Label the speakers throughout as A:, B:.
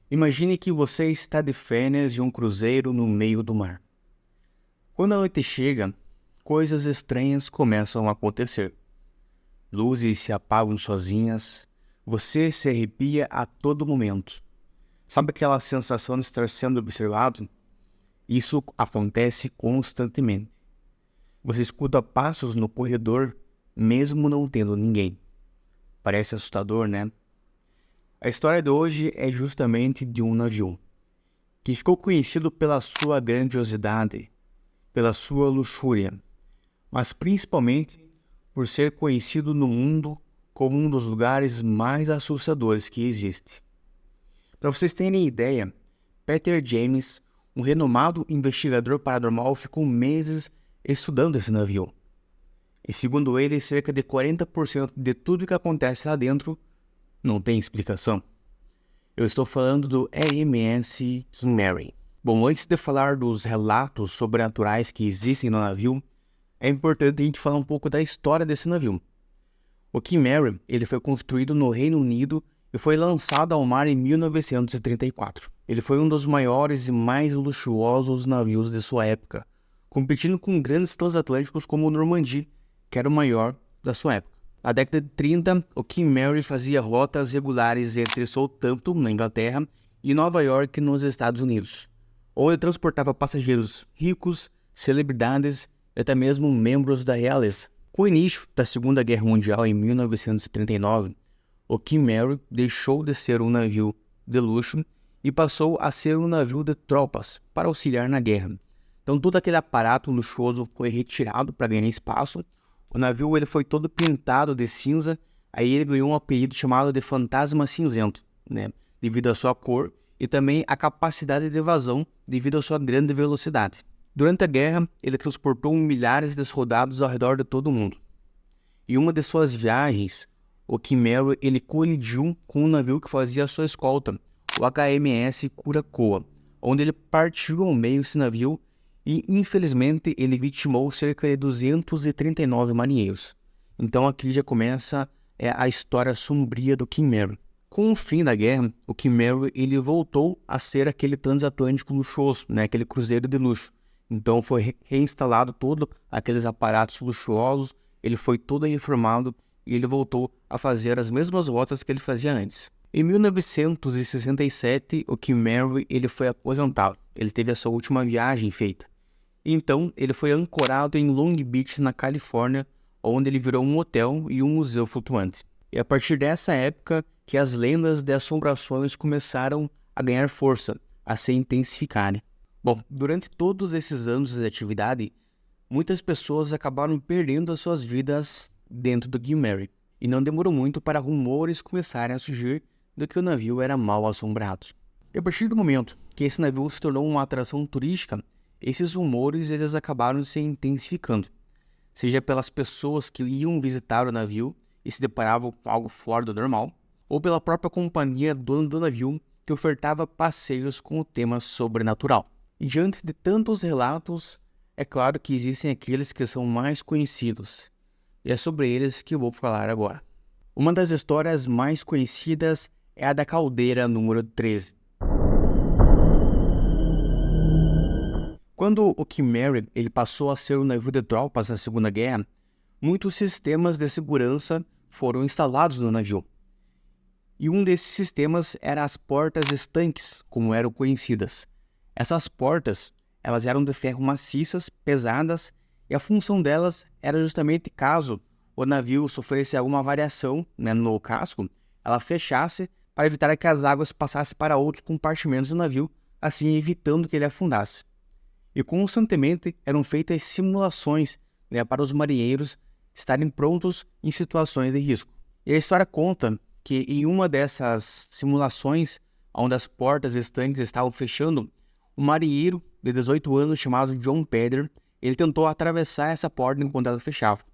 A: Imagine que você está de férias de um cruzeiro no meio do mar. Quando a noite chega, coisas estranhas começam a acontecer. Luzes se apagam sozinhas, você se arrepia a todo momento. Sabe aquela sensação de estar sendo observado? Isso acontece constantemente. Você escuta passos no corredor, mesmo não tendo ninguém. Parece assustador, né? A história de hoje é justamente de um navio que ficou conhecido pela sua grandiosidade, pela sua luxúria, mas principalmente por ser conhecido no mundo como um dos lugares mais assustadores que existe. Para vocês terem ideia, Peter James, um renomado investigador paranormal, ficou meses estudando esse navio. E segundo ele, cerca de 40% de tudo que acontece lá dentro não tem explicação. Eu estou falando do RMS King Mary. Bom, antes de falar dos relatos sobrenaturais que existem no navio, é importante a gente falar um pouco da história desse navio. O King Mary, ele foi construído no Reino Unido e foi lançado ao mar em 1934. Ele foi um dos maiores e mais luxuosos navios de sua época, competindo com grandes transatlânticos como o Normandy, que era o maior da sua época. Na década de 30, o King Mary fazia rotas regulares entre Southampton, na Inglaterra, e Nova York, nos Estados Unidos, onde transportava passageiros ricos, celebridades e até mesmo membros da realeza. Com o início da Segunda Guerra Mundial em 1939, o King Mary deixou de ser um navio de luxo e passou a ser um navio de tropas para auxiliar na guerra. Então todo aquele aparato luxuoso foi retirado para ganhar espaço. O navio ele foi todo pintado de cinza, aí ele ganhou um apelido chamado de Fantasma Cinzento, né? Devido à sua cor e também à capacidade de evasão devido à sua grande velocidade. Durante a guerra, ele transportou milhares de soldados ao redor de todo o mundo. Em uma de suas viagens, o King Mary ele colidiu com um navio que fazia a sua escolta, o HMS Curacoa, onde ele partiu ao meio esse navio e, infelizmente, ele vitimou cerca de 239 marinheiros. Então aqui já começa a história sombria do King Mary. Com o fim da guerra, o King Mary ele voltou a ser aquele transatlântico luxuoso, né, aquele cruzeiro de luxo. Então foi reinstalado todos aqueles aparatos luxuosos, ele foi todo reformado e ele voltou a fazer as mesmas rotas que ele fazia antes. Em 1967, o King Mary ele foi aposentado, ele teve a sua última viagem feita. Então, ele foi ancorado em Long Beach, na Califórnia, onde ele virou um hotel e um museu flutuante. E a partir dessa época que as lendas de assombrações começaram a ganhar força, a se intensificarem. Bom, durante todos esses anos de atividade, muitas pessoas acabaram perdendo as suas vidas dentro do King Mary. E não demorou muito para rumores começarem a surgir de que o navio era mal assombrado. E a partir do momento que esse navio se tornou uma atração turística, esses rumores eles acabaram se intensificando, seja pelas pessoas que iam visitar o navio e se deparavam com algo fora do normal, ou pela própria companhia dona do navio que ofertava passeios com o tema sobrenatural. E diante de tantos relatos, é claro que existem aqueles que são mais conhecidos, e é sobre eles que eu vou falar agora. Uma das histórias mais conhecidas é a da caldeira número 13. Quando o King Mary ele passou a ser um navio de tropas na Segunda Guerra, muitos sistemas de segurança foram instalados no navio. E um desses sistemas era as portas estanques, como eram conhecidas. Essas portas, elas eram de ferro maciças, pesadas, e a função delas era justamente caso o navio sofresse alguma variação, né, no casco, ela fechasse para evitar que as águas passassem para outros compartimentos do navio, assim evitando que ele afundasse. E constantemente eram feitas simulações, né, para os marinheiros estarem prontos em situações de risco. E a história conta que em uma dessas simulações, onde as portas estanques estavam fechando, um marinheiro de 18 anos chamado John Pedder, ele tentou atravessar essa porta enquanto ela fechava.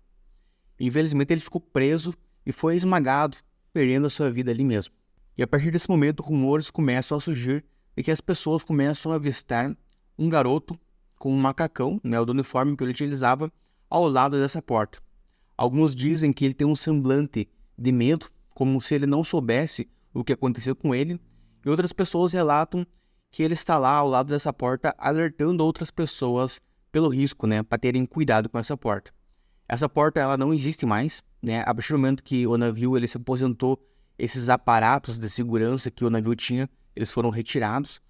A: Infelizmente ele ficou preso e foi esmagado, perdendo a sua vida ali mesmo. E a partir desse momento, rumores começam a surgir de que as pessoas começam a avistar um garoto com um macacão, né, o do uniforme que ele utilizava, ao lado dessa porta. Alguns dizem que ele tem um semblante de medo, como se ele não soubesse o que aconteceu com ele, E outras pessoas relatam que ele está lá ao lado dessa porta alertando outras pessoas pelo risco, né, para terem cuidado com essa porta. Essa porta ela não existe mais, né? A partir do momento que o navio ele se aposentou, esses aparatos de segurança que o navio tinha, eles foram retirados.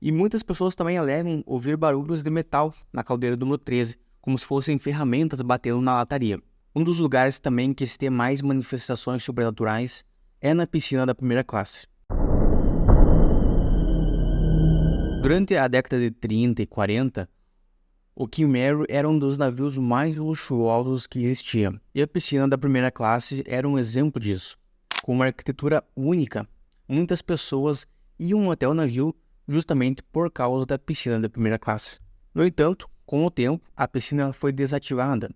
A: E muitas pessoas também alegam ouvir barulhos de metal na caldeira do número 13, como se fossem ferramentas batendo na lataria. Um dos lugares também que se tem mais manifestações sobrenaturais é na piscina da primeira classe. Durante a década de 30 e 40, o Queen Mary era um dos navios mais luxuosos que existia, e a piscina da primeira classe era um exemplo disso. Com uma arquitetura única, muitas pessoas iam até o navio justamente por causa da piscina da primeira classe. No entanto, com o tempo, a piscina foi desativada,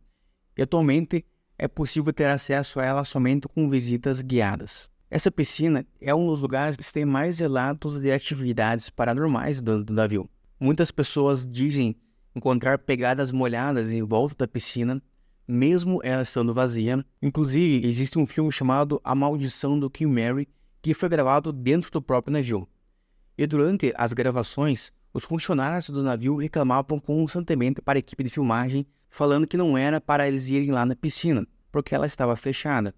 A: e atualmente é possível ter acesso a ela somente com visitas guiadas. Essa piscina é um dos lugares que tem mais relatos de atividades paranormais do navio. Muitas pessoas dizem encontrar pegadas molhadas em volta da piscina, mesmo ela estando vazia. Inclusive, existe um filme chamado A Maldição do Queen Mary, que foi gravado dentro do próprio navio. E durante as gravações, os funcionários do navio reclamavam constantemente para a equipe de filmagem, falando que não era para eles irem lá na piscina, porque ela estava fechada.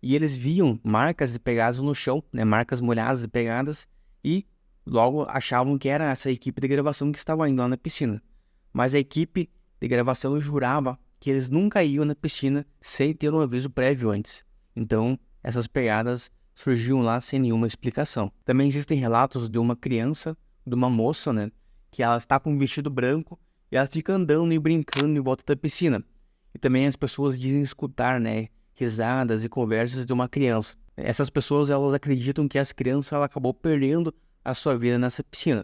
A: E eles viam marcas de pegadas no chão, né, marcas molhadas de pegadas, e logo achavam que era essa equipe de gravação que estava indo lá na piscina. Mas a equipe de gravação jurava que eles nunca iam na piscina sem ter um aviso prévio antes. Então, essas pegadas surgiam lá sem nenhuma explicação. Também existem relatos de uma criança, de uma moça, né, que ela está com um vestido branco e ela fica andando e brincando em volta da piscina. E também as pessoas dizem escutar, né, risadas e conversas de uma criança. Essas pessoas elas acreditam que essa criança ela acabou perdendo a sua vida nessa piscina,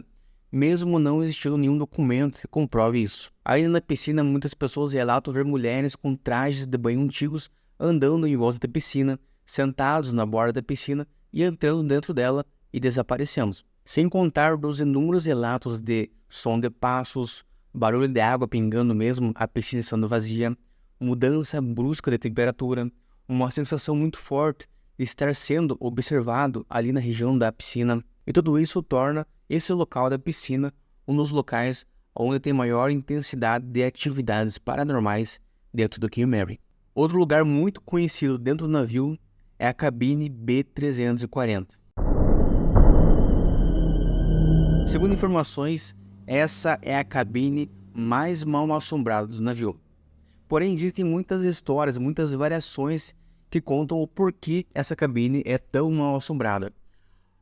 A: mesmo não existindo nenhum documento que comprove isso. Ainda na piscina, muitas pessoas relatam ver mulheres com trajes de banho antigos andando em volta da piscina, sentados na borda da piscina e entrando dentro dela e desaparecendo. Sem contar dos inúmeros relatos de som de passos, barulho de água pingando mesmo a piscina estando vazia, mudança brusca de temperatura, uma sensação muito forte de estar sendo observado ali na região da piscina. E tudo isso torna esse local da piscina um dos locais onde tem maior intensidade de atividades paranormais dentro do Queen Mary. Outro lugar muito conhecido dentro do navio é a cabine B340. Segundo informações, essa é a cabine mais mal assombrada do navio. Porém, existem muitas histórias, muitas variações que contam o porquê essa cabine é tão mal assombrada.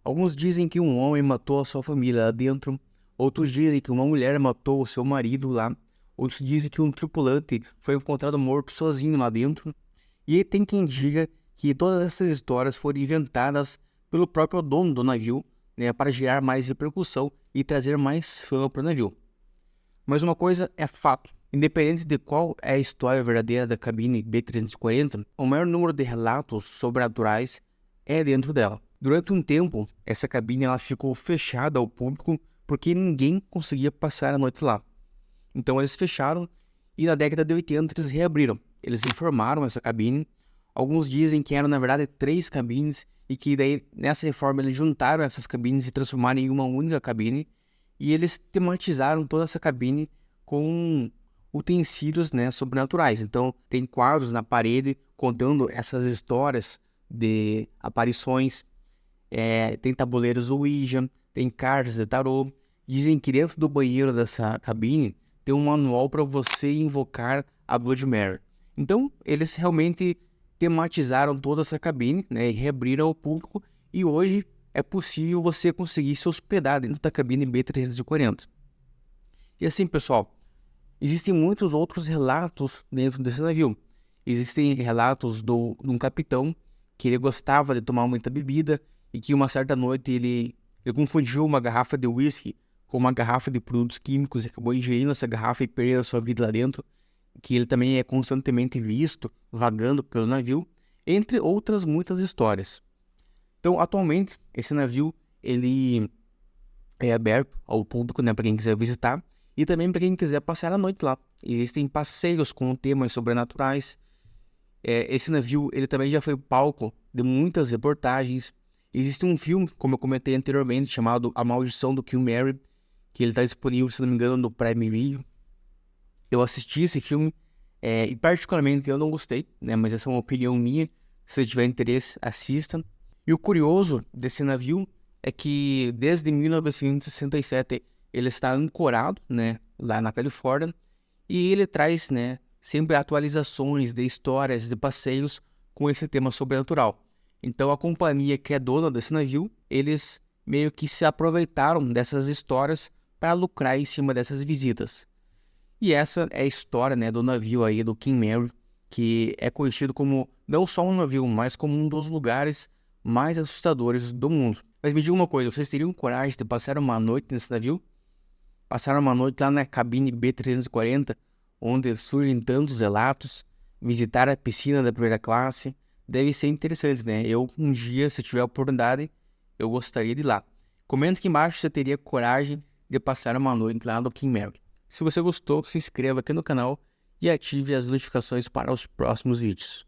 A: Alguns dizem que um homem matou a sua família lá dentro, outros dizem que uma mulher matou o seu marido lá, outros dizem que um tripulante foi encontrado morto sozinho lá dentro, e tem quem diga que todas essas histórias foram inventadas pelo próprio dono do navio, né, para gerar mais repercussão e trazer mais fama para o navio. Mas uma coisa é fato. Independente de qual é a história verdadeira da cabine B340, o maior número de relatos sobrenaturais é dentro dela. Durante um tempo, essa cabine ela ficou fechada ao público porque ninguém conseguia passar a noite lá. Então eles fecharam e na década de 80 eles reabriram. Eles reformaram essa cabine. Alguns dizem que eram na verdade 3 cabines e que daí nessa reforma eles juntaram essas cabines e transformaram em uma única cabine. E eles tematizaram toda essa cabine com utensílios, né, sobrenaturais. Então, tem quadros na parede contando essas histórias de aparições, tem tabuleiros Ouija, tem cartas de tarô. Dizem que dentro do banheiro dessa cabine tem um manual para você invocar a Blood Mary. Então, eles realmente tematizaram toda essa cabine, né, e reabriram ao público, e hoje é possível você conseguir se hospedar dentro da cabine B340. E assim, pessoal, existem muitos outros relatos dentro desse navio. Existem relatos de um capitão que ele gostava de tomar muita bebida e que uma certa noite ele confundiu uma garrafa de whisky com uma garrafa de produtos químicos e acabou ingerindo essa garrafa e perdendo a sua vida lá dentro, que ele também é constantemente visto vagando pelo navio, entre outras muitas histórias. Então, atualmente, esse navio ele é aberto ao público, né, para quem quiser visitar, e também para quem quiser passar a noite lá. Existem passeios com temas sobrenaturais. Esse navio ele também já foi palco de muitas reportagens. Existe um filme, como eu comentei anteriormente, chamado A Maldição do Kill Mary, que ele está disponível, se não me engano, no Prime Video. Eu assisti esse filme e particularmente eu não gostei, né? Mas essa é uma opinião minha. Se você tiver interesse, assista. E o curioso desse navio é que desde 1967 ele está ancorado, né, lá na Califórnia, e ele traz, né, sempre atualizações de histórias, de passeios com esse tema sobrenatural. Então a companhia que é dona desse navio, eles meio que se aproveitaram dessas histórias para lucrar em cima dessas visitas. E essa é a história, né, do navio aí do King Mary, que é conhecido como não só um navio, mas como um dos lugares mais assustadores do mundo. Mas me diga uma coisa, vocês teriam coragem de passar uma noite nesse navio? Passar uma noite lá na cabine B340, onde surgem tantos relatos, visitar a piscina da primeira classe, deve ser interessante, né? Eu, um dia, se tiver a oportunidade, eu gostaria de ir lá. Comenta aqui embaixo se você teria coragem de passar uma noite lá no King Mary. Se você gostou, se inscreva aqui no canal e ative as notificações para os próximos vídeos.